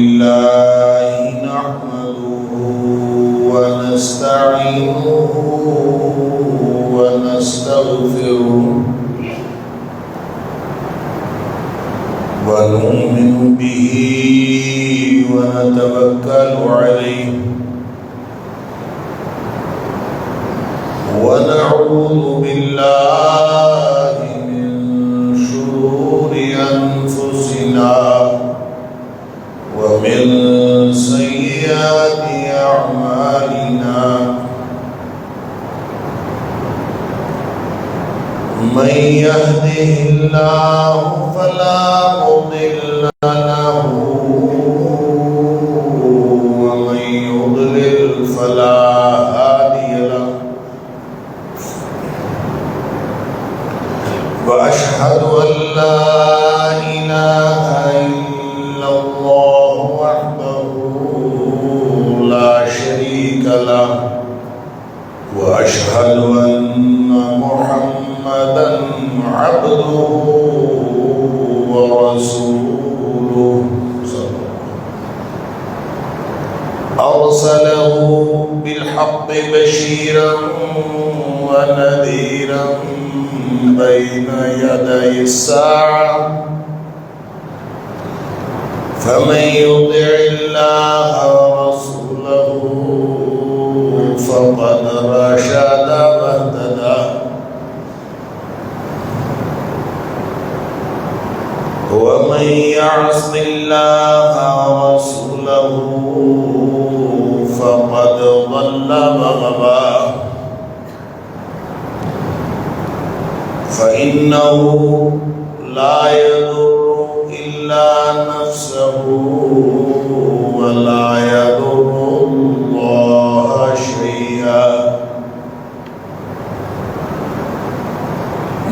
لله نحمده ونستعينه ونستغفره ونؤمن به ونتوكل عليه ونعوذ بالله من شرور أنفسنا ومن سيئات أعمالنا من يهده الله فلا مضل له ومن يضلل فلا هادي له وأشهد أن لا إله إلا الله وحده لا شريك له وأشهد أن محمدًا عبده ورسوله أرسله بالحق بشيرا ونذيرا بين يدي الساعة فمن يطع الله ورسوله فقد رشد واهتدى ومن يعص الله ورسوله فقد ضل وغوى فإنه لا يضر إلا نفسه ولا يضر الله شيئا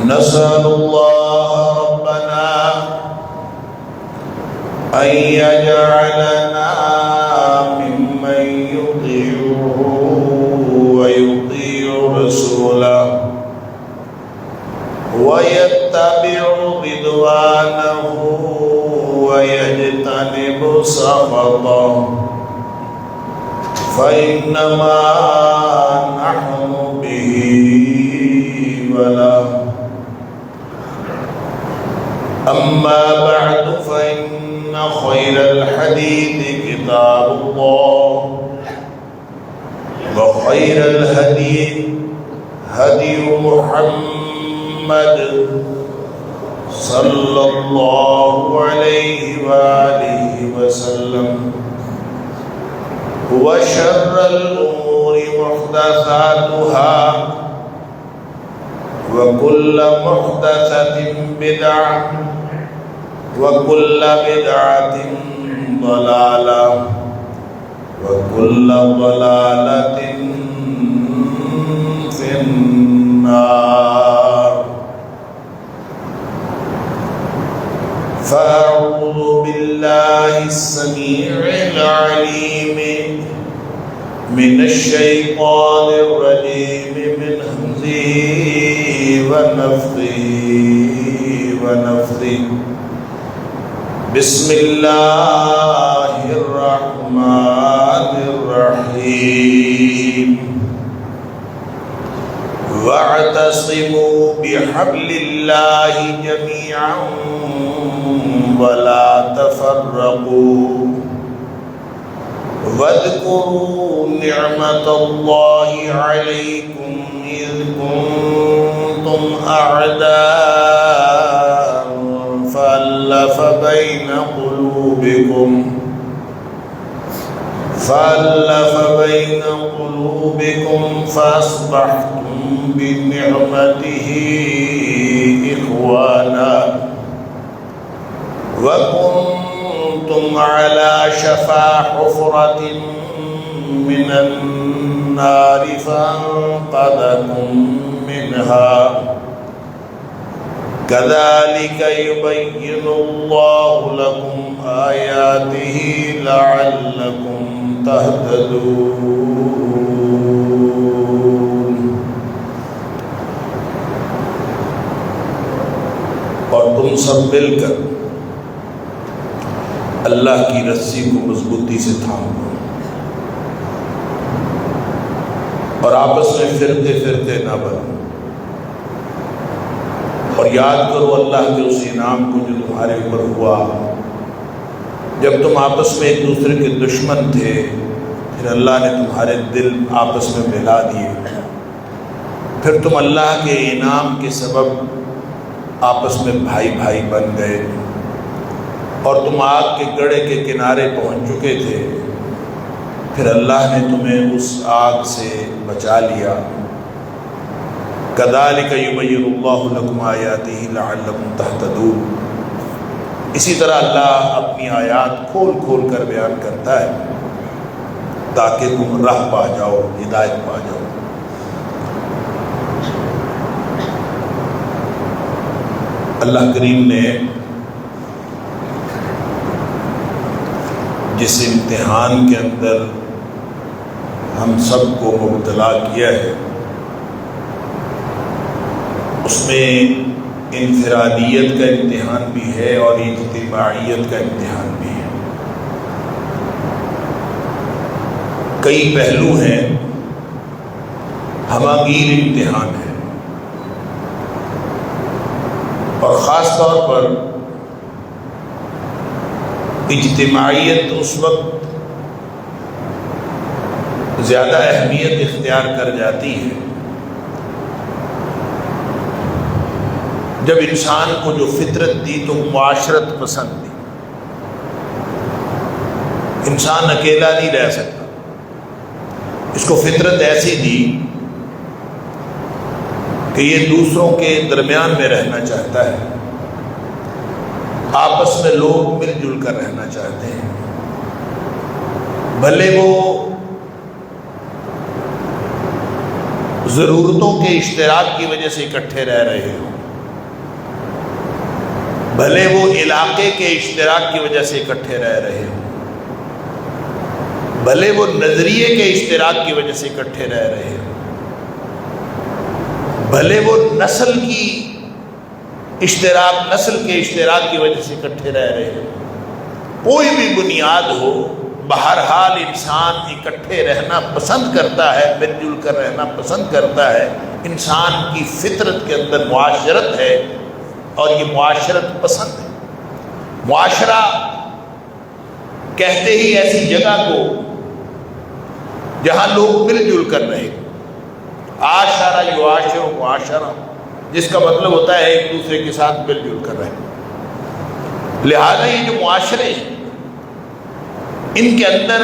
نسأل الله ربنا أن يجعلنا ممن يطيعه ويطيع رسوله ويتبع رضوانه ويجتنب سخطه فإنما نحن به وله أما بعد فإن خير الحديث كتاب الله وخير الهدي هدي محمد صلى الله عليه وآله وسلم وشر الأمور محدثاتها وكل محدثة بدعة وكل بدعة ضلالة وكل ضلالة في النار فأعوذ بالله السميع العليم من الشيطان الرجيم من همزه ونفخه ونفثه بسم الله الرحمن الرحيم واعتصموا بحبل الله جميعا ولا تفرقوا واذكروا نعمة الله عليكم إذ كنتم أعداء فألف بين قلوبكم فأصبحتم بنعمته إخوانا وكنتم على شفا حفرة من النار فأنقذكم منها كذلك يبين الله لكم آياته لعلكم تهتدون. اور تم سب مل کر اللہ کی رسی کو مضبوطی سے تھام لو اور آپس میں فرقے فرقے نہ بنو، اور یاد کرو اللہ کے اس انعام کو جو تمہارے اوپر ہوا جب تم آپس میں ایک دوسرے کے دشمن تھے، پھر اللہ نے تمہارے دل آپس میں ملا دیے، پھر تم اللہ کے انعام کے سبب آپس میں بھائی بھائی بن گئے، اور تم آگ کے گڑھے کے کنارے پہنچ چکے تھے، پھر اللہ نے تمہیں اس آگ سے بچا لیا۔ کذالک یبین اللہ لکم آیاتہ لعلکم تہتدون۔ اسی طرح اللہ اپنی آیات کھول کھول کر بیان کرتا ہے تاکہ تم راہ پا جاؤ، ہدایت پا جاؤ۔ اللہ کریم نے جس امتحان کے اندر ہم سب کو مبتلا کیا ہے، اس میں انفرادیت کا امتحان بھی ہے اور اجتماعیت کا امتحان بھی ہے۔ کئی پہلو ہیں، ہماگیر امتحان ہے، اور خاص طور پر اجتماعیت اس وقت زیادہ اہمیت اختیار کر جاتی ہے جب انسان کو جو فطرت دی تو معاشرت پسند دی۔ انسان اکیلا نہیں رہ سکتا، اس کو فطرت ایسی دی کہ یہ دوسروں کے درمیان میں رہنا چاہتا ہے، آپس میں لوگ مل جل کر رہنا چاہتے ہیں، بھلے وہ ضرورتوں کے اشتراک کی وجہ سے اکٹھے رہ رہے ہوں، بھلے وہ علاقے کے اشتراک کی وجہ سے اکٹھے رہ رہے ہوں، بھلے وہ نظریے کے اشتراک کی وجہ سے اکٹھے رہ رہے ہوں، بھلے وہ نسل کے اشتراک کی وجہ سے اکٹھے رہ رہے ہوں، کوئی بھی بنیاد ہو، بہرحال انسان اکٹھے رہنا پسند کرتا ہے، مل جل کر رہنا پسند کرتا ہے۔ انسان کی فطرت کے اندر معاشرت ہے اور یہ معاشرت پسند ہے۔ معاشرہ کہتے ہی ایسی جگہ کو جہاں لوگ مل جل کر رہے، عاشرہ یعاشر معاشرہ، جس کا مطلب ہوتا ہے ایک دوسرے کے ساتھ مل جل کر رہے۔ لہذا یہ جو معاشرے ہیں ان کے اندر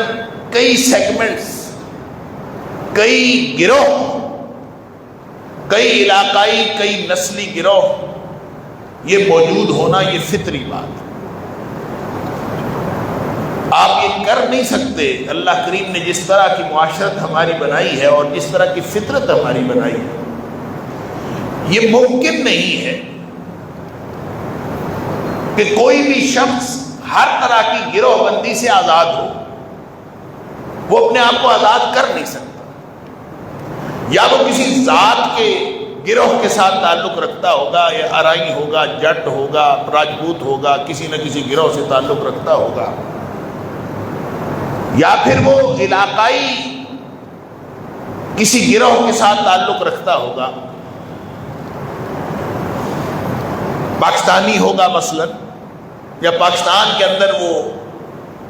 کئی سیگمنٹس، کئی گروہ، کئی علاقائی، کئی نسلی گروہ یہ موجود ہونا یہ فطری بات ہے۔ آپ یہ کر نہیں سکتے۔ اللہ کریم نے جس طرح کی معاشرت ہماری بنائی ہے اور جس طرح کی فطرت ہماری بنائی ہے، یہ ممکن نہیں ہے کہ کوئی بھی شخص ہر طرح کی گروہ بندی سے آزاد ہو۔ وہ اپنے آپ کو آزاد کر نہیں سکتا، یا وہ کسی ذات کے گروہ کے ساتھ تعلق رکھتا ہوگا، یا ارائی ہوگا، جٹ ہوگا، راجپوت ہوگا، کسی نہ کسی گروہ سے تعلق رکھتا ہوگا، یا پھر وہ علاقائی کسی گروہ کے ساتھ تعلق رکھتا ہوگا، پاکستانی ہوگا مثلا، یا پاکستان کے اندر وہ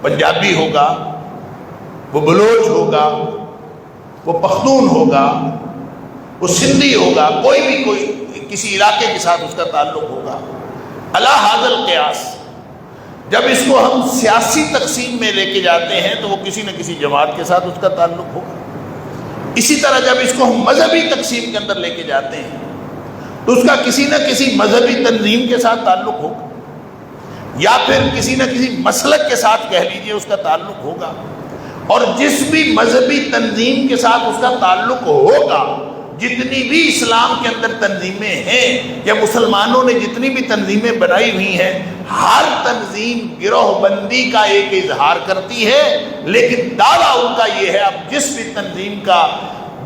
پنجابی ہوگا، وہ بلوچ ہوگا، وہ پختون ہوگا، وہ سندھی ہوگا، کوئی کسی علاقے کے ساتھ اس کا تعلق ہوگا۔ علی ھذا القیاس جب اس کو ہم سیاسی تقسیم میں لے کے جاتے ہیں تو وہ کسی نہ کسی جماعت کے ساتھ اس کا تعلق ہوگا۔ اسی طرح جب اس کو ہم مذہبی تقسیم کے اندر لے کے جاتے ہیں تو اس کا کسی نہ کسی مذہبی تنظیم کے ساتھ تعلق ہوگا، یا پھر کسی نہ کسی مسلک کے ساتھ کہہ لیجئے اس کا تعلق ہوگا۔ اور جس بھی مذہبی تنظیم کے ساتھ اس کا تعلق ہوگا، جتنی بھی اسلام کے اندر تنظیمیں ہیں یا مسلمانوں نے جتنی بھی تنظیمیں بنائی ہوئی ہیں، ہر تنظیم گروہ بندی کا ایک اظہار کرتی ہے، لیکن دعویٰ ان کا یہ ہے، اب جس بھی تنظیم کا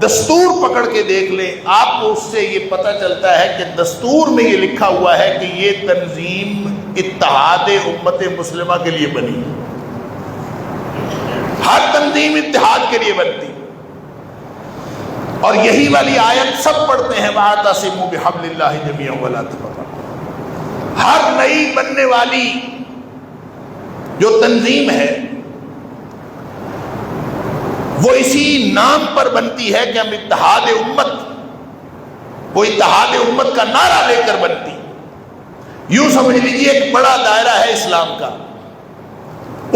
دستور پکڑ کے دیکھ لیں، آپ کو اس سے یہ پتہ چلتا ہے کہ دستور میں یہ لکھا ہوا ہے کہ یہ تنظیم اتحاد امت مسلمہ کے لیے بنی ہے۔ اتحاد کے لیے بنتی. اور یہی والی آیت سب پڑھتے ہیں وَاعْتَصِمُوا بِحَبْلِ اللَّهِ جَمِيعًا وَلَا تَفَرَّقُوا. ہر نئی بننے والی جو تنظیم ہے وہ اسی نام پر بنتی ہے کہ ہم اتحاد امت، وہ اتحاد امت کا نعرہ لے کر بنتی. یوں سمجھ لیجیے ایک بڑا دائرہ ہے اسلام کا،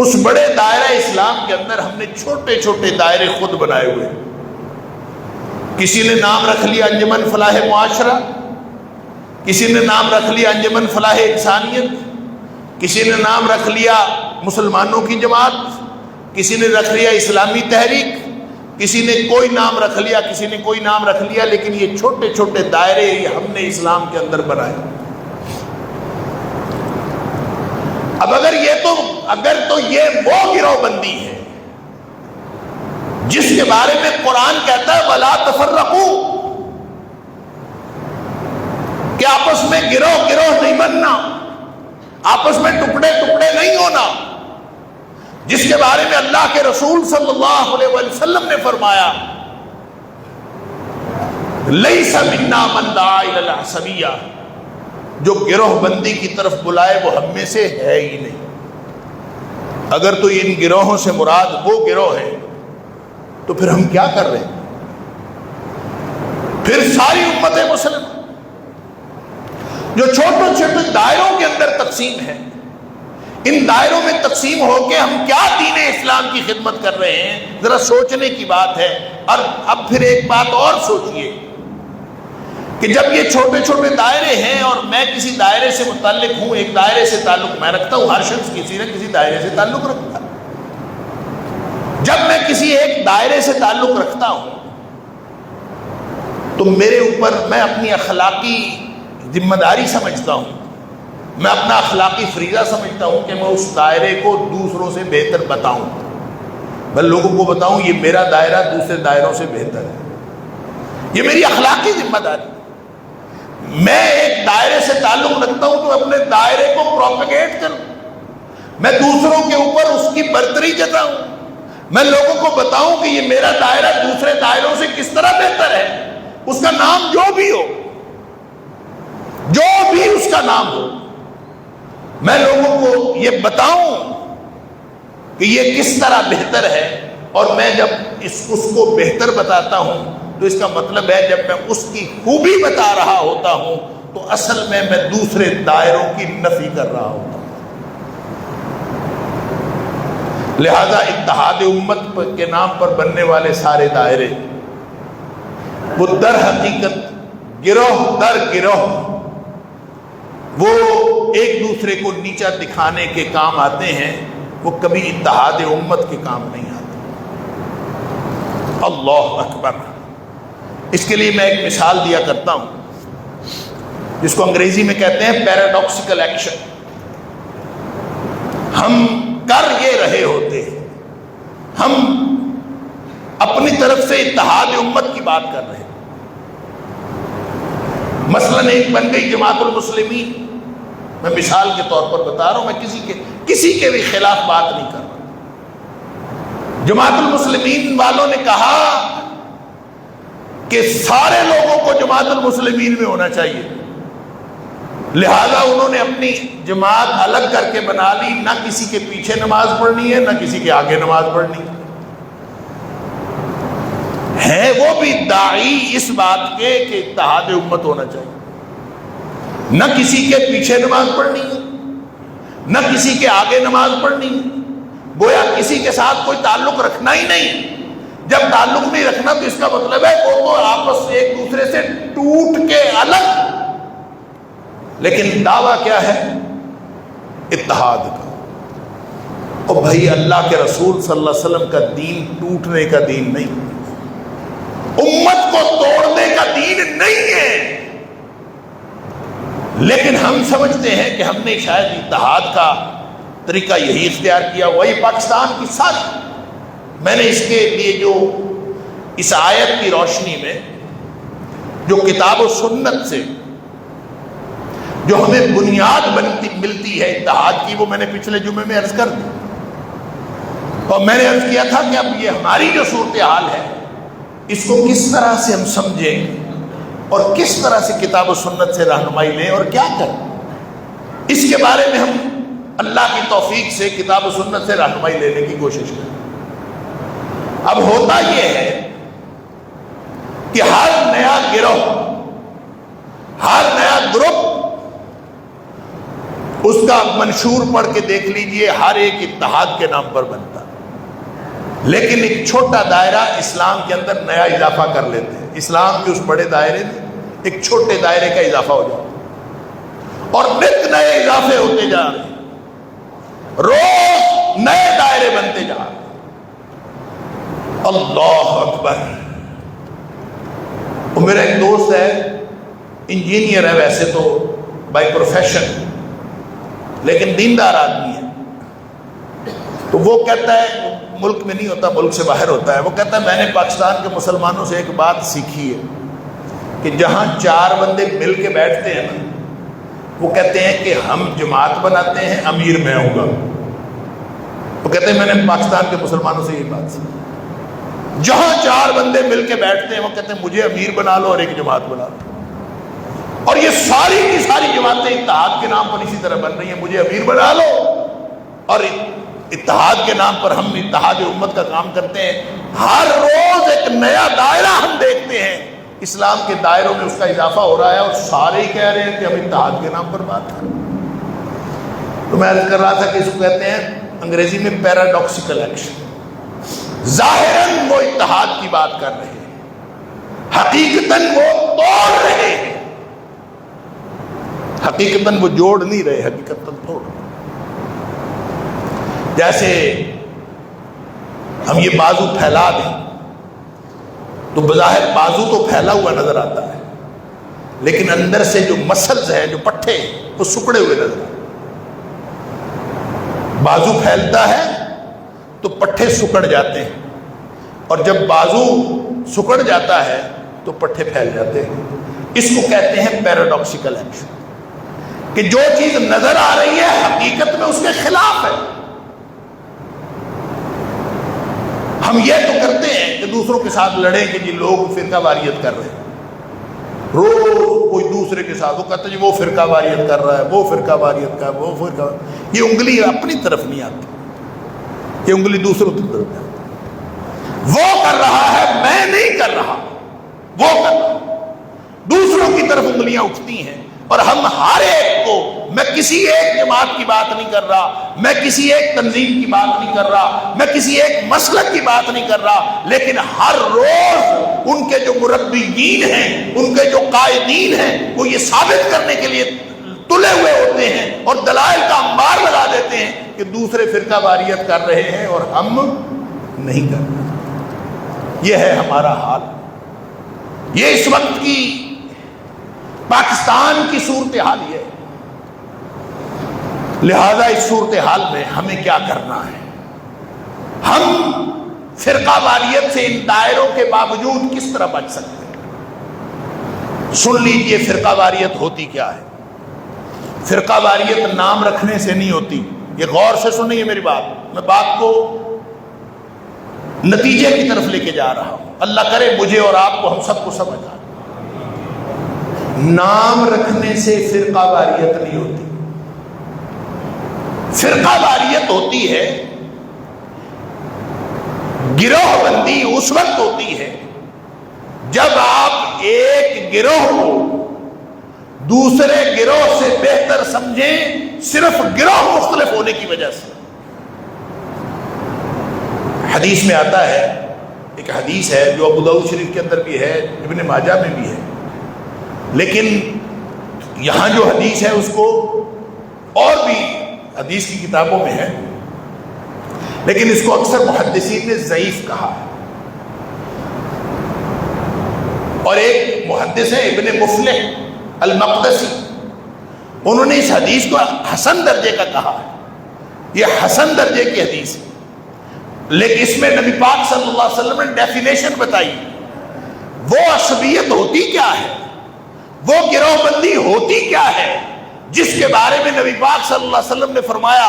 اس بڑے دائرہ اسلام کے اندر ہم نے چھوٹے چھوٹے دائرے خود بنائے ہوئے. کسی نے نام رکھ لیا انجمن فلاح معاشرہ، کسی نے نام رکھ لیا انجمن فلاح انسانیت، کسی نے نام رکھ لیا مسلمانوں کی جماعت، کسی نے رکھ لیا اسلامی تحریک، کسی نے کوئی نام رکھ لیا، کسی نے کوئی نام رکھ لیا، لیکن یہ چھوٹے چھوٹے دائرے ہم نے اسلام کے اندر بنائے. اب اگر یہ وہ گروہ بندی ہے جس کے بارے میں قرآن کہتا ہے وَلَا تَفَرَّقُوا، کہ آپس میں گروہ نہیں بننا، آپس میں ٹکڑے نہیں ہونا، جس کے بارے میں اللہ کے رسول صلی اللہ علیہ وسلم نے فرمایا لَيْسَ مِنَّا مَنْ دَعَا إِلَى الْعَصَبِيَّةِ، جو گروہ بندی کی طرف بلائے وہ ہم میں سے ہے ہی نہیں. اگر تو ان گروہوں سے مراد وہ گروہ ہے تو پھر ہم کیا کر رہے ہیں؟ پھر ساری امت مسلم جو چھوٹے چھوٹے دائروں کے اندر تقسیم ہے، ان دائروں میں تقسیم ہو کے ہم کیا دین اسلام کی خدمت کر رہے ہیں، ذرا سوچنے کی بات ہے. اور اب پھر ایک بات اور سوچئے کہ جب یہ چھوٹے چھوٹے دائرے ہیں اور میں کسی دائرے سے متعلق ہوں، ایک دائرے سے تعلق میں رکھتا ہوں، ہر شخص کسی نہ کسی دائرے سے تعلق رکھتا ہے. جب میں کسی ایک دائرے سے تعلق رکھتا ہوں تو میرے اوپر میں اپنی اخلاقی ذمہ داری سمجھتا ہوں، میں اپنا اخلاقی فریضہ سمجھتا ہوں کہ میں اس دائرے کو دوسروں سے بہتر بتاؤں، میں لوگوں کو بتاؤں یہ میرا دائرہ دوسرے دائروں سے بہتر ہے. یہ میری اخلاقی ذمہ داری. میں ایک دائرے سے تعلق رکھتا ہوں تو اپنے دائرے کو پروپیگیٹ کروں، میں دوسروں کے اوپر اس کی برتری جتاؤں، میں لوگوں کو بتاؤں کہ یہ میرا دائرہ دوسرے دائروں سے کس طرح بہتر ہے. اس کا نام جو بھی ہو، جو بھی اس کا نام ہو، میں لوگوں کو یہ بتاؤں کہ یہ کس طرح بہتر ہے. اور میں جب اس کو بہتر بتاتا ہوں تو اس کا مطلب ہے جب میں اس کی خوبی بتا رہا ہوتا ہوں تو اصل میں دوسرے دائروں کی نفی کر رہا ہوتا ہوں. لہذا اتحاد امت کے نام پر بننے والے سارے دائرے وہ در حقیقت گروہ در گروہ وہ ایک دوسرے کو نیچا دکھانے کے کام آتے ہیں، وہ کبھی اتحاد امت کے کام نہیں آتے. اللہ اکبر. اس کے لیے میں ایک مثال دیا کرتا ہوں جس کو انگریزی میں کہتے ہیں پیراڈاکسیکل ایکشن. ہم کر یہ رہے ہوتے ہیں، ہم اپنی طرف سے اتحاد امت کی بات کر رہے ہیں. مثلاً ایک بن گئی جماعت المسلمین، میں مثال کے طور پر بتا رہا ہوں، میں کسی کے بھی خلاف بات نہیں کر رہا. جماعت المسلمین والوں نے کہا کہ سارے لوگوں کو جماعت المسلمین میں ہونا چاہیے، لہذا انہوں نے اپنی جماعت الگ کر کے بنا لی، نہ کسی کے پیچھے نماز پڑھنی ہے نہ کسی کے آگے نماز پڑھنی ہے. وہ بھی داعی اس بات کے کہ اتحاد امت ہونا چاہیے، نہ کسی کے پیچھے نماز پڑھنی ہے نہ کسی کے آگے نماز پڑھنی ہے. گویا کسی کے ساتھ کوئی تعلق رکھنا ہی نہیں. جب تعلق نہیں رکھنا تو اس کا مطلب ہے وہ تو آپس ایک دوسرے سے ٹوٹ کے الگ، لیکن دعویٰ کیا ہے؟ اتحاد کا. اور بھائی اللہ کے رسول صلی اللہ علیہ وسلم کا دین ٹوٹنے کا دین نہیں، امت کو توڑنے کا دین نہیں ہے. لیکن ہم سمجھتے ہیں کہ ہم نے شاید اتحاد کا طریقہ یہی اختیار کیا. وہی پاکستان کی ساری، میں نے اس کے لیے جو اس آیت کی روشنی میں جو کتاب و سنت سے جو ہمیں بنیاد ملتی ہے اتحاد کی، وہ میں نے پچھلے جمعے میں عرض کر دی اور میں نے عرض کیا تھا کہ اب یہ ہماری جو صورتحال ہے اس کو کس طرح سے ہم سمجھیں اور کس طرح سے کتاب و سنت سے رہنمائی لیں اور کیا کریں، اس کے بارے میں ہم اللہ کی توفیق سے کتاب و سنت سے رہنمائی لینے کی کوشش کریں۔ اب ہوتا یہ ہے کہ ہر نیا گروہ، ہر نیا گروپ، اس کا منشور پڑھ کے دیکھ لیجئے، ہر ایک اتحاد کے نام پر بنتا ہے، لیکن ایک چھوٹا دائرہ اسلام کے اندر نیا اضافہ کر لیتے ہیں، اسلام کے اس بڑے دائرے میں ایک چھوٹے دائرے کا اضافہ ہو جاتا ہے، اور نت نئے اضافے ہوتے جا رہے ہیں، روز نئے دائرے بنتے جا رہے ہیں۔ اللہ اکبر۔ اور میرا ایک دوست ہے، انجینئر ہے ویسے تو بائی پروفیشن، لیکن دیندار آدمی ہے، تو وہ کہتا ہے، ملک میں نہیں ہوتا، ملک سے باہر ہوتا ہے، وہ کہتا ہے میں نے پاکستان کے مسلمانوں سے ایک بات سیکھی ہے کہ جہاں 4 بندے مل کے بیٹھتے ہیں نا، وہ کہتے ہیں کہ ہم جماعت بناتے ہیں، امیر میں ہوں گا۔ وہ کہتے ہیں میں نے پاکستان کے مسلمانوں سے یہ بات سیکھی، جہاں 4 بندے مل کے بیٹھتے ہیں وہ کہتے ہیں مجھے امیر بنا لو اور ایک جماعت بنا لو، اور یہ ساری کی ساری جماعتیں اتحاد کے نام پر اسی طرح بن رہی ہیں، مجھے امیر بنا لو، اور اتحاد کے نام پر ہم اتحاد امت کا کام کرتے ہیں۔ ہر روز ایک نیا دائرہ ہم دیکھتے ہیں، اسلام کے دائروں میں اس کا اضافہ ہو رہا ہے، اور سارے ہی کہہ رہے ہیں کہ ہم اتحاد کے نام پر بات کریں۔ تو میں عرض کر رہا تھا کہ اس کو کہتے ہیں انگریزی میں پیراڈاکسیکل ایکشن۔ ظاہراً وہ اتحاد کی بات کر رہے ہیں، حقیقتاً وہ توڑ رہے ہیں، حقیقتاً وہ جوڑ نہیں رہے، حقیقتاً توڑ رہے۔ جیسے ہم یہ بازو پھیلا دیں تو بظاہر بازو تو پھیلا ہوا نظر آتا ہے، لیکن اندر سے جو مسلز ہیں، جو پٹھے، وہ سکڑے ہوئے نظر آتے ہیں۔ بازو پھیلتا ہے تو پٹھے سکڑ جاتے ہیں، اور جب بازو سکڑ جاتا ہے تو پٹھے پھیل جاتے ہیں۔ اس کو کہتے ہیں پیراڈاکسیکل ایکشن، کہ جو چیز نظر آ رہی ہے حقیقت میں اس کے خلاف ہے۔ ہم یہ تو کرتے ہیں کہ دوسروں کے ساتھ لڑیں کہ جی لوگ فرقہ واریت کر رہے ہیں، روز کوئی دوسرے کے ساتھ وہ کہتا ہے جی وہ فرقہ واریت کر رہا ہے، وہ فرقہ واریت کا، وہ فرقہ، یہ انگلی اپنی طرف نہیں آتی، یہ انگلی دوسروں کی طرف آتی۔ وہ کر رہا ہے، میں نہیں کر رہا، وہ کر رہا ہے، دوسروں کی طرف انگلیاں اٹھتی ہیں، اور ہم ہر ایک کو، میں کسی ایک جماعت کی بات نہیں کر رہا، میں کسی ایک تنظیم کی بات نہیں کر رہا، میں کسی ایک مسلک کی بات نہیں کر رہا، لیکن ہر روز ان کے جو مربیین ہیں، ان کے جو قائدین ہیں، وہ یہ ثابت کرنے کے لیے تلے ہوئے ہوتے ہیں اور دلائل کا انبار لگا دیتے ہیں کہ دوسرے فرقہ واریت کر رہے ہیں اور ہم نہیں کر رہے۔ یہ ہے ہمارا حال، یہ اس وقت کی پاکستان کی صورتحال یہ ہے۔ لہذا اس صورتحال میں ہمیں کیا کرنا ہے؟ ہم فرقہ واریت سے ان دائروں کے باوجود کس طرح بچ سکتے ہیں؟ سن لیجئے فرقہ واریت ہوتی کیا ہے۔ فرقہ واریت نام رکھنے سے نہیں ہوتی، یہ غور سے سنیے میری بات، میں بات کو نتیجے کی طرف لے کے جا رہا ہوں، اللہ کرے مجھے اور آپ کو، ہم سب کو سمجھ آئے۔ نام رکھنے سے فرقہ واریت نہیں ہوتی، فرقہ واریت ہوتی ہے، گروہ بندی اس وقت ہوتی ہے جب آپ ایک گروہ کو دوسرے گروہ سے بہتر سمجھیں صرف گروہ مختلف ہونے کی وجہ سے۔ حدیث میں آتا ہے، ایک حدیث ہے جو ابو داؤد شریف کے اندر بھی ہے، ابن ماجہ میں بھی ہے، لیکن یہاں جو حدیث ہے اس کو اور بھی حدیث کی کتابوں میں ہے، لیکن اس کو اکثر محدثین نے ضعیف کہا ہے، اور ایک محدث ہے ابن مفلح المقدسی، انہوں نے اس حدیث کو حسن درجے کا کہا ہے، یہ حسن درجے کی حدیث ہے، لیکن اس میں نبی پاک صلی اللہ علیہ وسلم نے ڈیفینیشن بتائی، وہ عصبیت ہوتی کیا ہے، وہ گروہ بندی ہوتی کیا ہے، جس کے بارے میں نبی پاک صلی اللہ علیہ وسلم نے فرمایا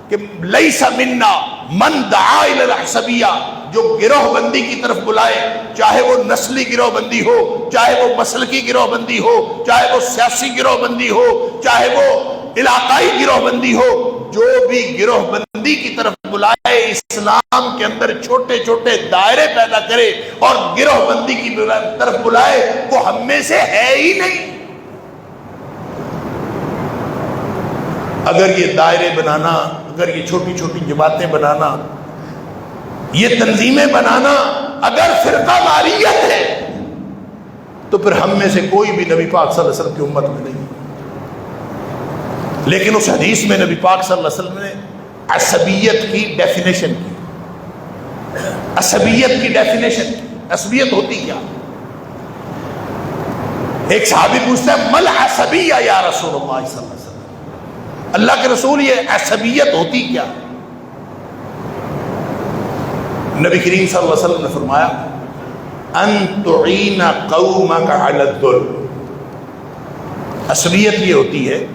کہ لیس منا من دعا الی العصبیہ، جو گروہ بندی کی طرف بلائے، چاہے وہ نسلی گروہ بندی ہو، چاہے وہ مسلکی گروہ بندی ہو، چاہے وہ سیاسی گروہ بندی ہو، چاہے وہ علاقائی گروہ بندی ہو، جو بھی گروہ بندی کی طرف بلائے، اسلام کے اندر چھوٹے چھوٹے دائرے پیدا کرے اور گروہ بندی کی طرف بلائے، وہ ہم میں سے ہے ہی نہیں۔ اگر یہ دائرے بنانا، اگر یہ چھوٹی چھوٹی جماعتیں بنانا، یہ تنظیمیں بنانا اگر فرقہ واریت ہے تو پھر ہم میں سے کوئی بھی نبی پاک صلی اللہ علیہ وسلم کی امت میں نہیں۔ لیکن اس حدیث میں نبی پاک صلی اللہ علیہ وسلم نے عصبیت کی ڈیفینیشن کی، عصبیت کی ڈیفینیشن کی۔ عصبیت ہوتی کیا؟ ایک صحابی پوچھتا ہے مل عصبیہ یا رسول اللہ صلی اللہ علیہ وسلم، اللہ کے رسول یہ عصبیت ہوتی کیا؟ نبی کریم صلی اللہ علیہ وسلم نے فرمایا ان تعین قومک علی الظلم۔ عصبیت یہ ہوتی ہے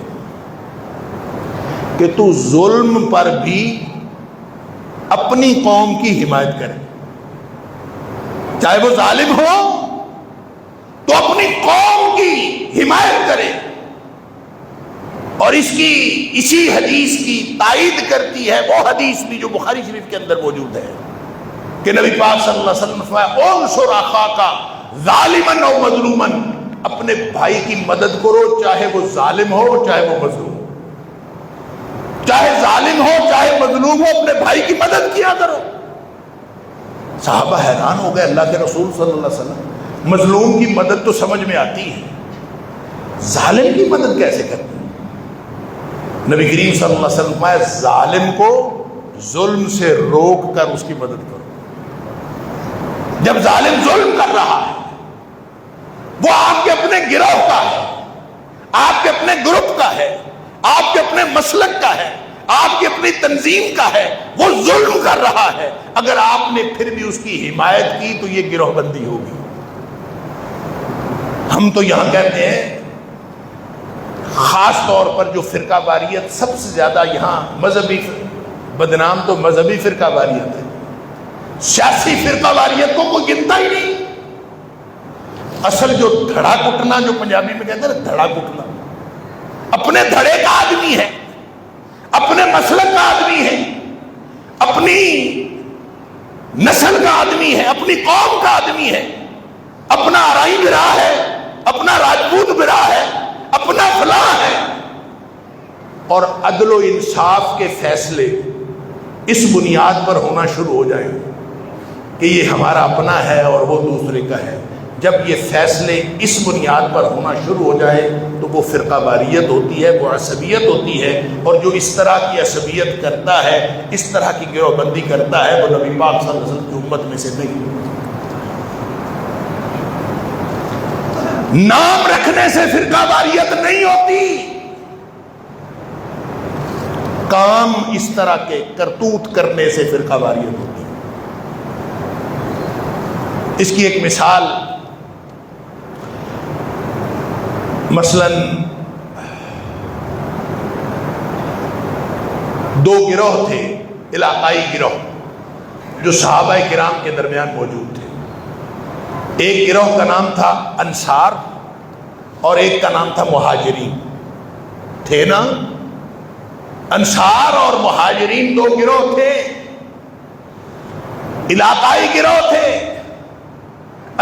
کہ تو ظلم پر بھی اپنی قوم کی حمایت کرے، چاہے وہ ظالم ہو تو اپنی قوم کی حمایت کرے۔ اور اسی حدیث کی تائید کرتی ہے وہ حدیث بھی جو بخاری شریف کے اندر موجود ہے کہ نبی پاک صلی اللہ علیہ وسلم نے فرمایا انصر اخاک ظالما او مظلوما، اپنے بھائی کی مدد کرو چاہے وہ ظالم ہو چاہے وہ مظلوم، چاہے ظالم ہو چاہے مظلوم ہو، اپنے بھائی کی مدد کیا کرو۔ صحابہ حیران ہو گئے، اللہ کے رسول صلی اللہ علیہ وسلم مظلوم کی مدد تو سمجھ میں آتی ہے، ظالم کی مدد کیسے کرتے؟ نبی کریم صلی اللہ علیہ وسلم فرمایا ظالم کو ظلم سے روک کر اس کی مدد کرو۔ جب ظالم ظلم کر رہا ہے، وہ آپ کے اپنے گروہ کا ہے، آپ کے اپنے گروپ کا ہے، آپ کے اپنے مسلک کا ہے، آپ کی اپنی تنظیم کا ہے، وہ ظلم کر رہا ہے، اگر آپ نے پھر بھی اس کی حمایت کی تو یہ گروہ بندی ہوگی۔ ہم تو یہاں کہتے ہیں خاص طور پر جو فرقہ واریت سب سے زیادہ یہاں مذہبی بدنام تو مذہبی فرقہ واریت ہے، سیاسی فرقہ واریت کو کوئی گنتا ہی نہیں۔ اصل جو دھڑا کٹنا، جو پنجابی میں کہتے ہیں نا دھڑا کٹنا، اپنے دھڑے کا آدمی ہے، اپنے مسلک کا آدمی ہے، اپنی نسل کا آدمی ہے، اپنی قوم کا آدمی ہے، اپنا آرائی برا ہے، اپنا راجپوت برا ہے، اپنا فلاں ہے، اور عدل و انصاف کے فیصلے اس بنیاد پر ہونا شروع ہو جائیں کہ یہ ہمارا اپنا ہے اور وہ دوسرے کا ہے۔ جب یہ فیصلے اس بنیاد پر ہونا شروع ہو جائے تو وہ فرقہ واریت ہوتی ہے، وہ عصبیت ہوتی ہے، اور جو اس طرح کی عصبیت کرتا ہے، اس طرح کی گروہ بندی کرتا ہے، وہ نبی پاک صلی اللہ علیہ وسلم کی امت میں سے نہیں۔ نام رکھنے سے فرقہ واریت نہیں ہوتی، کام اس طرح کے کرتوت کرنے سے فرقہ واریت ہوتی ہے۔ اس کی ایک مثال مثلاً دو گروہ تھے، علاقائی گروہ جو صحابہ کرام کے درمیان موجود تھے۔ ایک گروہ کا نام تھا انصار اور ایک کا نام تھا مہاجرین، تھے نا؟ انصار اور مہاجرین دو گروہ تھے، علاقائی گروہ تھے۔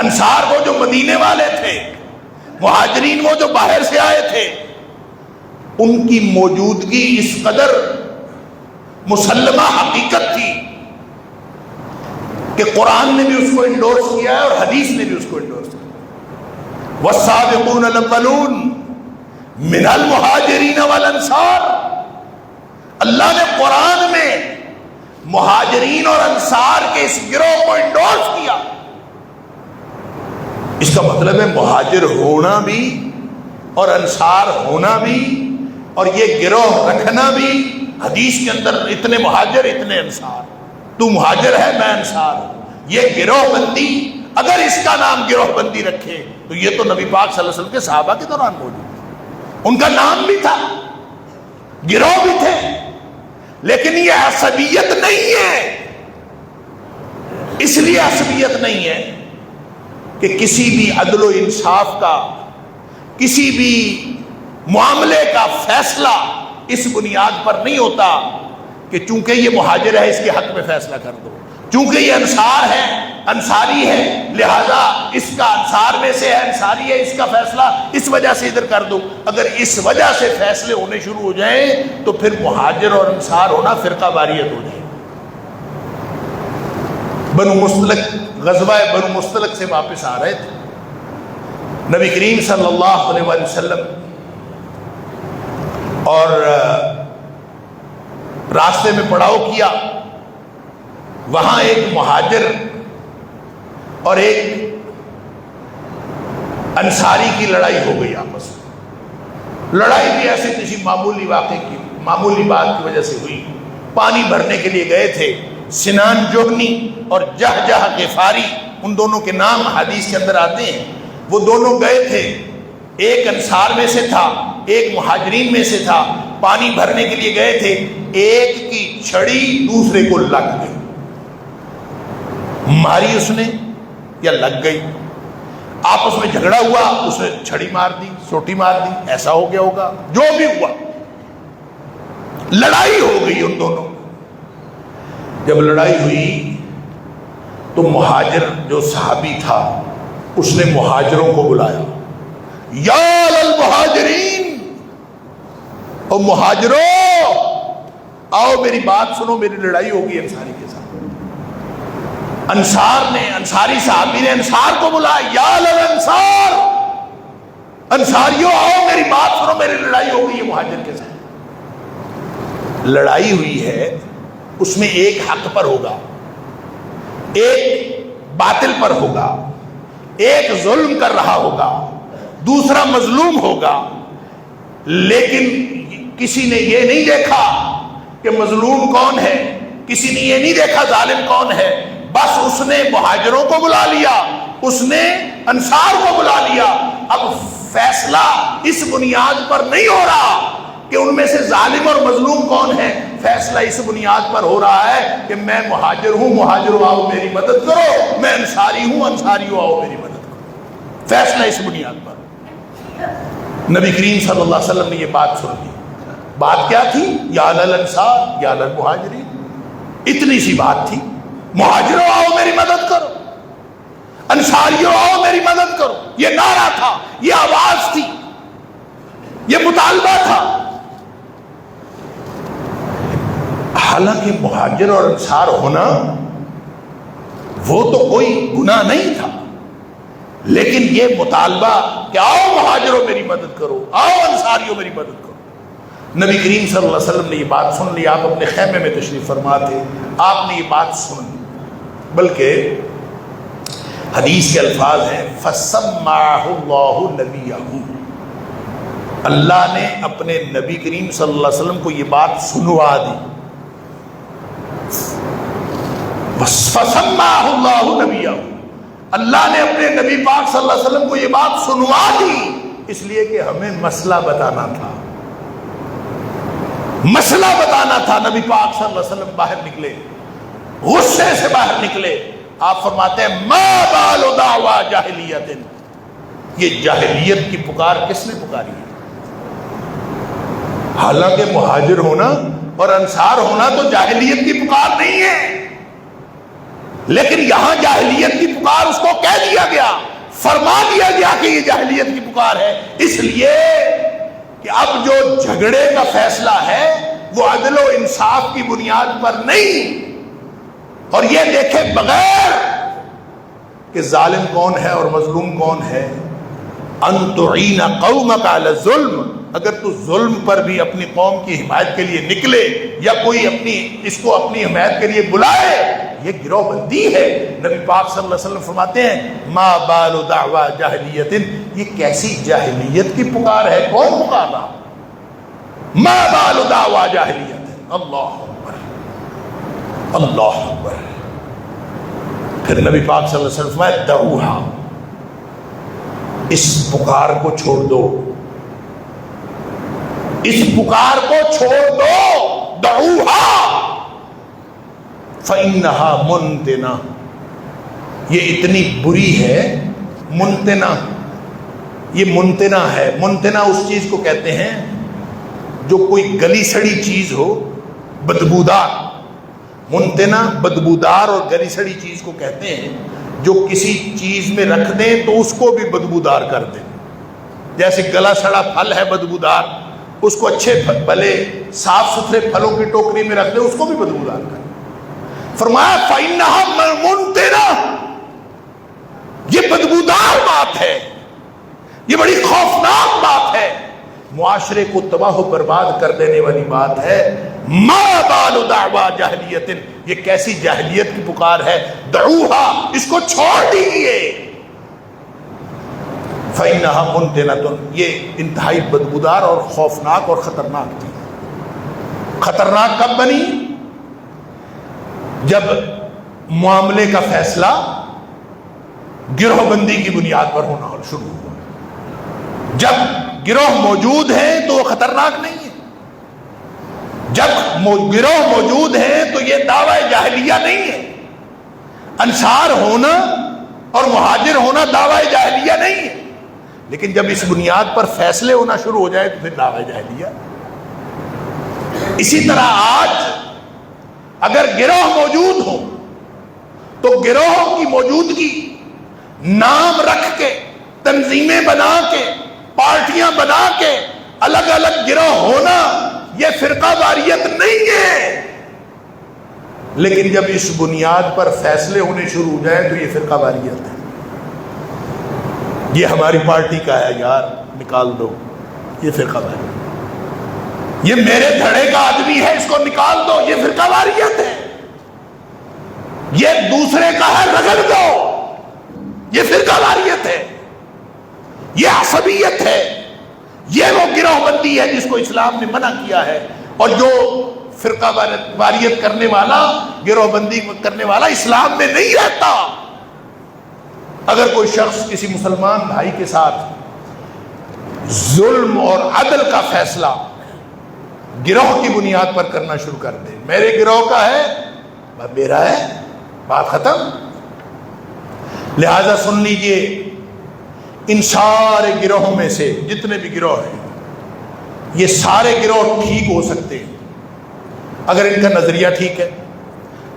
انصار وہ جو مدینے والے تھے، مہاجرین وہ جو باہر سے آئے تھے۔ ان کی موجودگی اس قدر مسلمہ حقیقت تھی کہ قرآن نے بھی اس کو انڈورس کیا ہے اور حدیث نے بھی اس کو انڈورس کیا۔ والسابقون الاولون من المہاجرین والانصار، اللہ نے قرآن میں مہاجرین اور انصار کے اس گروہ کو انڈورس کیا۔ اس کا مطلب ہے مہاجر ہونا بھی اور انصار ہونا بھی اور یہ گروہ رکھنا بھی۔ حدیث کے اندر اتنے مہاجر اتنے انصار، تو مہاجر ہے میں انصار ہوں، یہ گروہ بندی اگر اس کا نام گروہ بندی رکھے تو یہ تو نبی پاک صلی اللہ علیہ وسلم کے صحابہ کے دوران موجود، ان کا نام بھی تھا، گروہ بھی تھے، لیکن یہ عصبیت نہیں ہے. اس لیے عصبیت نہیں ہے کہ کسی بھی عدل و انصاف کا، کسی بھی معاملے کا فیصلہ اس بنیاد پر نہیں ہوتا کہ چونکہ یہ مہاجر ہے اس کے حق میں فیصلہ کر دو، چونکہ یہ انصار ہے، انصاری ہے، لہذا اس کا انصار میں سے ہے، انصاری ہے، اس کا فیصلہ اس وجہ سے ادھر کر دو. اگر اس وجہ سے فیصلے ہونے شروع ہو جائیں تو پھر مہاجر اور انصار ہونا فرقہ واریت ہو جائے. بنو مستلق، غزوہ بنو مستلق سے واپس آ رہے تھے نبی کریم صلی اللہ علیہ وآلہ وسلم، اور راستے میں پڑاؤ کیا. وہاں ایک مہاجر اور ایک انصاری کی لڑائی ہو گئی آپس میں. لڑائی بھی ایسے کسی معمولی واقعے کی، معمولی بات کی وجہ سے ہوئی. پانی بھرنے کے لیے گئے تھے. سنان جوہنی اور جہجہ غفاری، ان دونوں کے نام حدیث کے اندر آتے ہیں. وہ دونوں گئے تھے، ایک انصار میں سے تھا، ایک مہاجرین میں سے تھا. پانی بھرنے کے لیے گئے تھے، ایک کی چھڑی دوسرے کو لگ گئی. ماری اس نے یا لگ گئی، آپس میں جھگڑا ہوا، اس نے چھڑی مار دی، سوٹی مار دی، ایسا ہو گیا ہوگا، جو بھی ہوا لڑائی ہو گئی ان دونوں. جب لڑائی ہوئی تو مہاجر جو صحابی تھا اس نے مہاجروں کو بلایا، یا للمہاجرین، او مہاجروں آؤ میری بات سنو، میری لڑائی ہوگی انصاری کے ساتھ. انصار نے، انصاری صحابی نے انصار کو بلایا، یا للانصار، انصاریوں آؤ میری بات سنو، میری لڑائی ہوگی یہ مہاجر کے ساتھ. لڑائی ہوئی ہے، اس میں ایک حق پر ہوگا، ایک باطل پر ہوگا، ایک ظلم کر رہا ہوگا، دوسرا مظلوم ہوگا. لیکن کسی نے یہ نہیں دیکھا کہ مظلوم کون ہے، کسی نے یہ نہیں دیکھا ظالم کون ہے. بس اس نے مہاجروں کو بلا لیا، اس نے انصار کو بلا لیا. اب فیصلہ اس بنیاد پر نہیں ہو رہا کہ ان میں سے ظالم اور مظلوم کون ہے، فیصلہ اس بنیاد پر ہو رہا ہے کہ میں مہاجر ہوں، مہاجروں آؤ میری مدد کرو، میں انصاری ہوں، انصاریوں آؤ میری مدد کرو. فیصلہ اس بنیاد پر. نبی کریم صلی اللہ علیہ وسلم نے یہ بات سن لی. بات کیا تھی؟ یا للانصار یا للمہاجرین، اتنی سی بات تھی. مہاجروں آؤ میری مدد کرو، انصاریوں آؤ میری مدد کرو. یہ نعرہ تھا، یہ آواز تھی، یہ مطالبہ تھا. حالانکہ مہاجر اور انصار ہونا وہ تو کوئی گناہ نہیں تھا، لیکن یہ مطالبہ کہ آؤ مہاجروں میری مدد کرو، آؤ انصاریوں میری مدد کرو. نبی کریم صلی اللہ علیہ وسلم نے یہ بات سن لی. آپ اپنے خیمے میں تشریف فرما تھے، آپ نے یہ بات سن لی. بلکہ حدیث کے الفاظ ہیں فَسَمَّعَهُ اللَّهُ نَبِيَّهُ، اللہ نے اپنے نبی کریم صلی اللہ علیہ وسلم کو یہ بات سنوا دی. فَسَمَّعَهُ اللَّهُ نَبِيَّهُ، اللہ نے اپنے نبی پاک صلی اللہ علیہ وسلم کو یہ بات سنوا دی، اس لیے کہ ہمیں مسئلہ بتانا تھا. مسئلہ بتانا تھا. نبی پاک صلی اللہ علیہ وسلم باہر نکلے، غصے سے باہر نکلے. آپ فرماتے ہیں ما بال دعوی جاہلیت، یہ جاہلیت کی پکار کس نے پکاری ہے؟ حالانکہ مہاجر ہونا اور انصار ہونا تو جاہلیت کی پکار نہیں ہے، لیکن یہاں جاہلیت کی پکار اس کو کہہ دیا گیا، فرما دیا گیا کہ یہ جاہلیت کی پکار ہے. اس لیے کہ اب جو جھگڑے کا فیصلہ ہے وہ عدل و انصاف کی بنیاد پر نہیں، اور یہ دیکھے بغیر کہ ظالم کون ہے اور مظلوم کون ہے. ان تعین قومک علی الظلم، اگر تو ظلم پر بھی اپنی قوم کی حمایت کے لیے نکلے یا کوئی اس کو اپنی حمایت کے لیے بلائے، یہ گروہ بندی ہے. نبی پاک صلی اللہ علیہ وسلم فرماتے ہیں ما بال دعوی جاہلیت، یہ کیسی جاہلیت کی پکار ہے؟ کون پکار رہا؟ ما بال دعوی جاہلیت. اللہ اکبر، اللہ اکبر. پھر نبی پاک صلی اللہ علیہ وسلم فرمایا دعوہا، اس پکار کو چھوڑ دو، اس پکار کو چھوڑ دو. دعوها فإنها منتنہ. یہ اتنی بری ہے منتنہ. یہ منتنہ ہے. منتنہ اس چیز کو کہتے ہیں جو کوئی گلی سڑی چیز ہو، بدبودار. منتنہ بدبودار اور گلی سڑی چیز کو کہتے ہیں جو کسی چیز میں رکھ دیں تو اس کو بھی بدبودار کر دیں. جیسے گلا سڑا پھل ہے بدبودار، اس کو اچھے بھلے صاف ستھرے پھلوں کی ٹوکری میں رکھ دیں اس کو بھی بدبودار کر دیں. فرمایا فَإِنَّهَا مُنْتِنَةٌ. یہ بدبودار بات ہے، یہ بڑی خوفناک بات ہے، معاشرے کو تباہ و برباد کر دینے والی بات ہے. مَا بَالُ دَعْوَى جَاہِلِيَّةٍ. یہ کیسی جاہلیت کی پکار ہے. دعوها، اس کو چھوڑ دیجیے. فَإِنَّهَا مُنْتِنَةٌ. یہ انتہائی بدبودار اور خوفناک اور خطرناک تھی. خطرناک کب بنی؟ جب معاملے کا فیصلہ گروہ بندی کی بنیاد پر ہونا شروع ہوا. جب گروہ موجود ہیں تو وہ خطرناک نہیں ہے. جب گروہ موجود ہیں تو یہ دعوی جاہلیہ نہیں ہے. انصار ہونا اور مہاجر ہونا دعوی جاہلیہ نہیں ہے. لیکن جب اس بنیاد پر فیصلے ہونا شروع ہو جائے تو پھر دعوی جاہلیہ. اسی طرح آج اگر گروہ موجود ہو تو گروہ کی موجودگی نام رکھ کے، تنظیمیں بنا کے، پارٹیاں بنا کے الگ الگ گروہ ہونا یہ فرقہ واریت نہیں ہے. لیکن جب اس بنیاد پر فیصلے ہونے شروع ہو جائیں تو یہ فرقہ واریت ہے. یہ ہماری پارٹی کا ہے یار، نکال دو، یہ فرقہ واریت. یہ میرے دھڑے کا آدمی ہے، اس کو نکال دو، یہ فرقہ واریت ہے. یہ دوسرے کا ہے، رگڑ دو، یہ فرقہ واریت ہے. یہ عصبیت ہے. یہ وہ گروہ بندی ہے جس کو اسلام نے منع کیا ہے. اور جو فرقہ واریت کرنے والا، گروہ بندی کرنے والا اسلام میں نہیں رہتا. اگر کوئی شخص کسی مسلمان بھائی کے ساتھ ظلم اور عدل کا فیصلہ گروہ کی بنیاد پر کرنا شروع کر دے، میرے گروہ کا ہے میرا ہے، بات ختم. لہذا سن لیجئے، ان سارے گروہوں میں سے جتنے بھی گروہ ہیں، یہ سارے گروہ ٹھیک ہو سکتے ہیں اگر ان کا نظریہ ٹھیک ہے.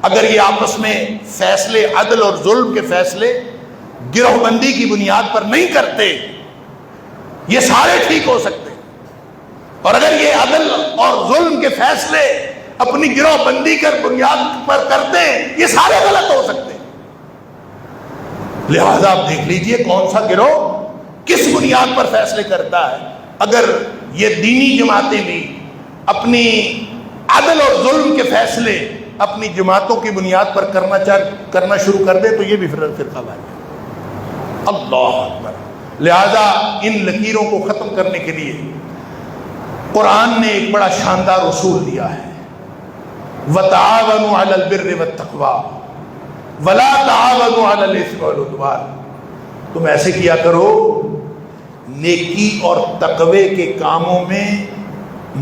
اگر یہ آپس میں فیصلے عدل اور ظلم کے فیصلے گروہ بندی کی بنیاد پر نہیں کرتے، یہ سارے ٹھیک ہو سکتے. اور اگر یہ عدل اور ظلم کے فیصلے اپنی گروہ بندی کر بنیاد پر کرتے ہیں، یہ سارے غلط ہو سکتے. لہذا آپ دیکھ لیجئے کون سا گروہ کس بنیاد پر فیصلے کرتا ہے. اگر یہ دینی جماعتیں بھی اپنی عدل اور ظلم کے فیصلے اپنی جماعتوں کی بنیاد پر کرنا شروع کر دے تو یہ بھی فرقہ واریت. اللہ اکبر. لہذا ان لکیروں کو ختم کرنے کے لیے قرآن نے ایک بڑا شاندار اصول دیا ہے. وَتَعَاوَنُوا عَلَى الْبِرِّ وَالتَّقْوَى وَلَا تَعَاوَنُوا عَلَى الْإِثْمِ وَالْعُدْوَانِ. تم ایسے کیا کرو، نیکی اور تقوی کے کاموں میں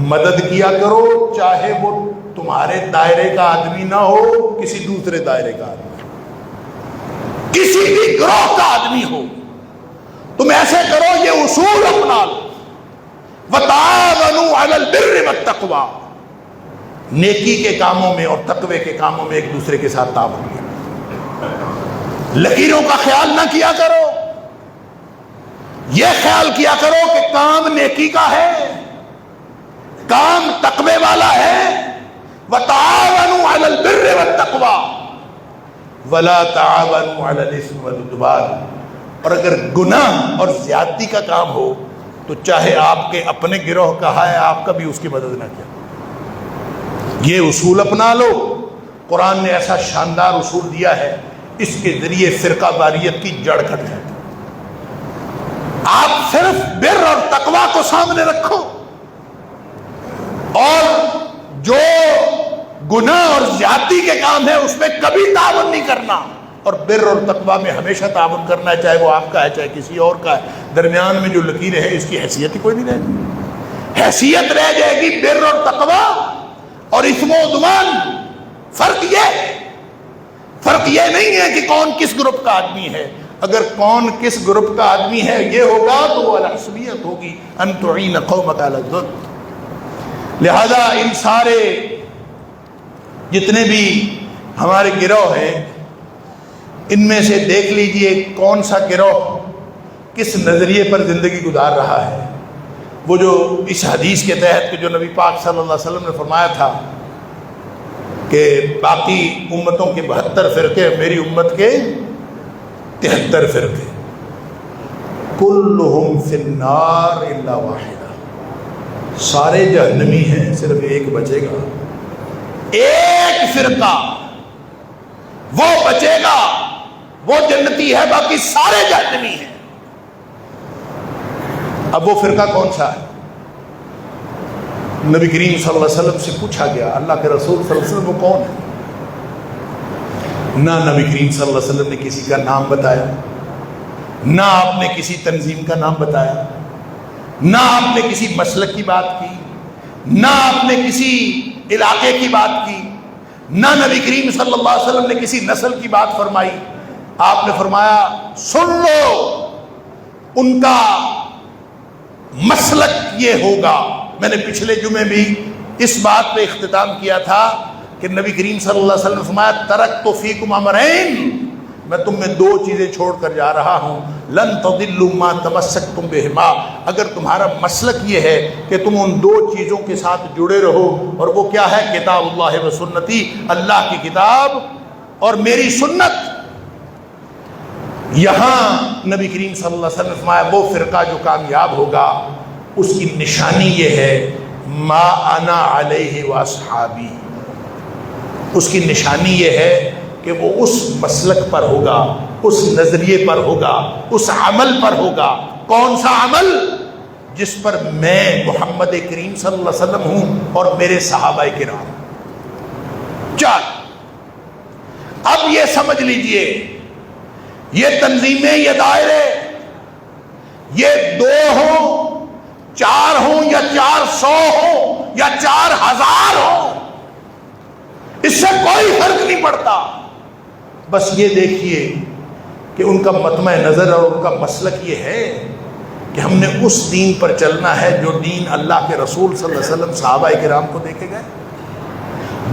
مدد کیا کرو، چاہے وہ تمہارے دائرے کا آدمی نہ ہو، کسی دوسرے دائرے کا آدمی، کسی بھی گروہ کا آدمی ہو. تم ایسے کرو، یہ اصول اپنا لو. وَتَعَاوَنُوا عَلَى الْبِرِّ وَالتَّقْوَى. نیکی کے کاموں میں اور تقوی کے کاموں میں ایک دوسرے کے ساتھ تعاون کیا. لکیروں کا خیال نہ کیا کرو، یہ خیال کیا کرو کہ کام نیکی کا ہے، کام تقوی والا ہے. وَتَعَاوَنُوا عَلَى الْبِرِّ وَالتَّقْوَى وَلَا تَعَاوَنُوا عَلَى الْإِثْمِ وَالْعُدْوَانِ. اور اگر گناہ اور زیادتی کا کام ہو تو چاہے آپ کے اپنے گروہ کا ہے، آپ کا بھی اس کی مدد نہ کیا. یہ اصول اپنا لو. قرآن نے ایسا شاندار اصول دیا ہے، اس کے ذریعے فرقہ واریت کی جڑ کٹ جاتی. آپ صرف بر اور تقوی کو سامنے رکھو، اور جو گناہ اور زیادتی کے کام ہے اس میں کبھی تعاون نہیں کرنا، اور بر اور تقوی میں ہمیشہ تعاون کرنا ہے، چاہے وہ آپ کا ہے چاہے کسی اور کا ہے. درمیان میں جو لکیر ہے اس کی حیثیت ہی کوئی نہیں رہے گی. حیثیت رہ جائے گی بر اور تقوی اور اثم و عدوان فرق یہ نہیں ہے کہ کون کس گروپ کا آدمی ہے. اگر کون کس گروپ کا آدمی ہے یہ ہوگا تو وہ الحسبیت ہوگی ان تعین قومک علی الظلم. لہذا ان سارے جتنے بھی ہمارے گروہ ہیں ان میں سے دیکھ لیجئے کون سا گروہ کس نظریے پر زندگی گزار رہا ہے. وہ جو اس حدیث کے تحت جو نبی پاک صلی اللہ علیہ وسلم نے فرمایا تھا کہ باقی امتوں کے 72 فرقے، میری امت کے 73 فرقے، کلہم فی النار الا واحدہ، سارے جہنمی ہیں صرف ایک بچے گا. ایک فرقہ وہ بچے گا، وہ جنتی ہے، باقی سارے جہنمی ہیں. اب وہ فرقہ کون سا ہے؟ نبی کریم صلی اللہ علیہ وسلم سے پوچھا گیا، اللہ کے رسول صلی اللہ علیہ وسلم وہ کون ہے؟ نہ نبی کریم صلی اللہ علیہ وسلم نے کسی کا نام بتایا، نہ آپ نے کسی تنظیم کا نام بتایا، نہ آپ نے کسی مسلک کی بات کی، نہ آپ نے کسی علاقے کی بات کی، نہ نبی کریم صلی اللہ علیہ وسلم نے کسی نسل کی بات فرمائی. آپ نے فرمایا سن لو ان کا مسلک یہ ہوگا. میں نے پچھلے جمعے بھی اس بات پہ اختتام کیا تھا کہ نبی کریم صلی اللہ علیہ وسلم نے فرمایا ترکت فیکم امرین، میں تم میں 2 چیزیں چھوڑ کر جا رہا ہوں، لن تضلوا ما تمسکتم بہما، اگر تمہارا مسلک یہ ہے کہ تم ان 2 چیزوں کے ساتھ جڑے رہو، اور وہ کیا ہے؟ کتاب اللہ و سنتی، اللہ کی کتاب اور میری سنت. یہاں نبی کریم صلی اللہ علیہ وسلم نے فرمایا وہ فرقہ جو کامیاب ہوگا اس کی نشانی یہ ہے ما انا علیہ واصحابی، اس کی نشانی یہ ہے کہ وہ اس مسلک پر ہوگا، اس نظریے پر ہوگا، اس عمل پر ہوگا. کون سا عمل؟ جس پر میں محمد کریم صلی اللہ علیہ وسلم ہوں اور میرے صحابہ کرام. چل اب یہ سمجھ لیجئے، یہ تنظیمیں، یہ دائرے، یہ 2 ہوں، 4 ہوں، یا 400 ہوں، یا 4000 ہوں، اس سے کوئی فرق نہیں پڑتا. بس یہ دیکھیے کہ ان کا مطمع نظر اور ان کا مسلک یہ ہے کہ ہم نے اس دین پر چلنا ہے جو دین اللہ کے رسول صلی اللہ علیہ وسلم صحابہ کرام کو دے کے گئے.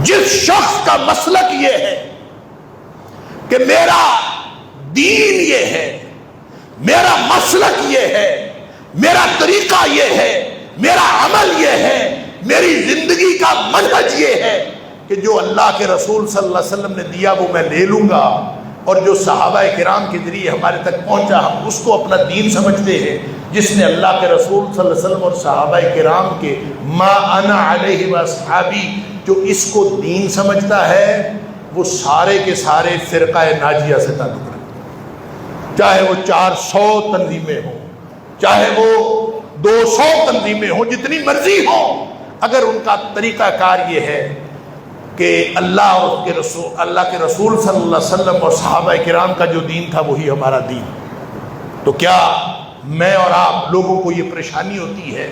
جس شخص کا مسلک یہ ہے کہ میرا دین یہ ہے، میرا مسلک یہ ہے، میرا طریقہ یہ ہے، میرا عمل یہ ہے، میری زندگی کا منہج یہ ہے کہ جو اللہ کے رسول صلی اللہ علیہ وسلم نے دیا وہ میں لے لوں گا، اور جو صحابہ کرام کے ذریعے ہمارے تک پہنچا ہم اس کو اپنا دین سمجھتے ہیں. جس نے اللہ کے رسول صلی اللہ علیہ وسلم اور صحابہ کرام کے ما انا علیہ واصحابی جو اس کو دین سمجھتا ہے وہ سارے کے سارے فرقہ ناجیہ سے تعلق رکھتے ہیں. چاہے وہ 400 تنظیمیں ہوں، چاہے وہ 200 تنظیمیں ہوں، جتنی مرضی ہوں، اگر ان کا طریقہ کار یہ ہے کہ اللہ اور کے رسول، اللہ کے رسول صلی اللہ علیہ وسلم اور صحابہ کرام کا جو دین تھا وہی ہمارا دین، تو کیا میں اور آپ لوگوں کو یہ پریشانی ہوتی ہے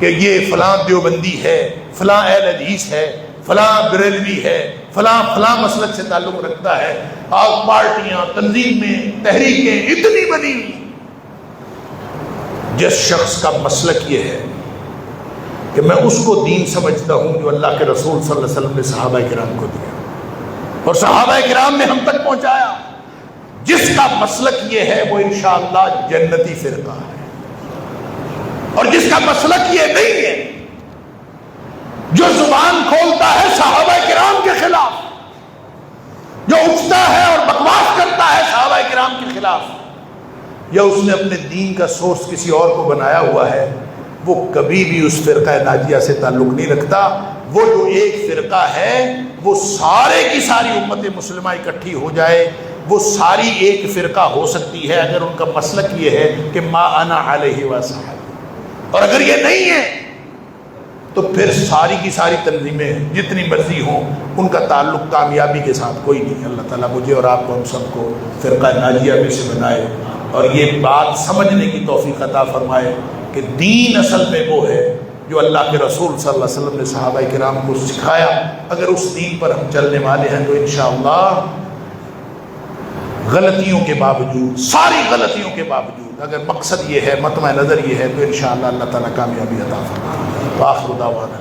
کہ یہ فلاں دیوبندی ہے، فلاں اہل حدیث ہے، فلاں بریلوی ہے، فلاں مسلک سے تعلق رکھتا ہے، اور پارٹیاں، تنظیمیں، تحریکیں اتنی بنی ہوئی. جس شخص کا مسلک یہ ہے کہ میں اس کو دین سمجھتا ہوں جو اللہ کے رسول صلی اللہ علیہ وسلم نے صحابہ کرام کو دیا اور صحابہ کرام نے ہم تک پہنچایا، جس کا مسلک یہ ہے وہ انشاءاللہ جنتی فرقہ ہے. اور جس کا مسلک یہ نہیں ہے، جو زبان کھولتا ہے صحابہ کرام کے خلاف، جو اٹھتا ہے اور بکواس کرتا ہے صحابہ کرام کے خلاف، یا اس نے اپنے دین کا سورس کسی اور کو بنایا ہوا ہے، وہ کبھی بھی اس فرقہ ناجیہ سے تعلق نہیں رکھتا. وہ جو ایک فرقہ ہے وہ سارے کی ساری امت مسلمہ اکٹھی ہو جائے وہ ساری ایک فرقہ ہو سکتی ہے اگر ان کا مسلک یہ ہے کہ ما انا علیہ وصحبہ. اور اگر یہ نہیں ہے تو پھر ساری کی ساری تنظیمیں جتنی مرضی ہوں ان کا تعلق کامیابی کے ساتھ کوئی نہیں. اللہ تعالیٰ مجھے اور آپ کو ہم سب کو فرقہ ناجیہ میں سے بنائے اور یہ بات سمجھنے کی توفیق عطا فرمائے کہ دین اصل میں وہ ہے جو اللہ کے رسول صلی اللہ علیہ وسلم نے صحابہ کرام کو سکھایا، اگر اس دین پر ہم چلنے والے ہیں تو انشاءاللہ غلطیوں کے باوجود، ساری غلطیوں کے باوجود، اگر مقصد یہ ہے، مطمع نظر یہ ہے، تو انشاءاللہ اللہ تعالیٰ کامیابی عطا فرمائے۔ وآخر دعوانا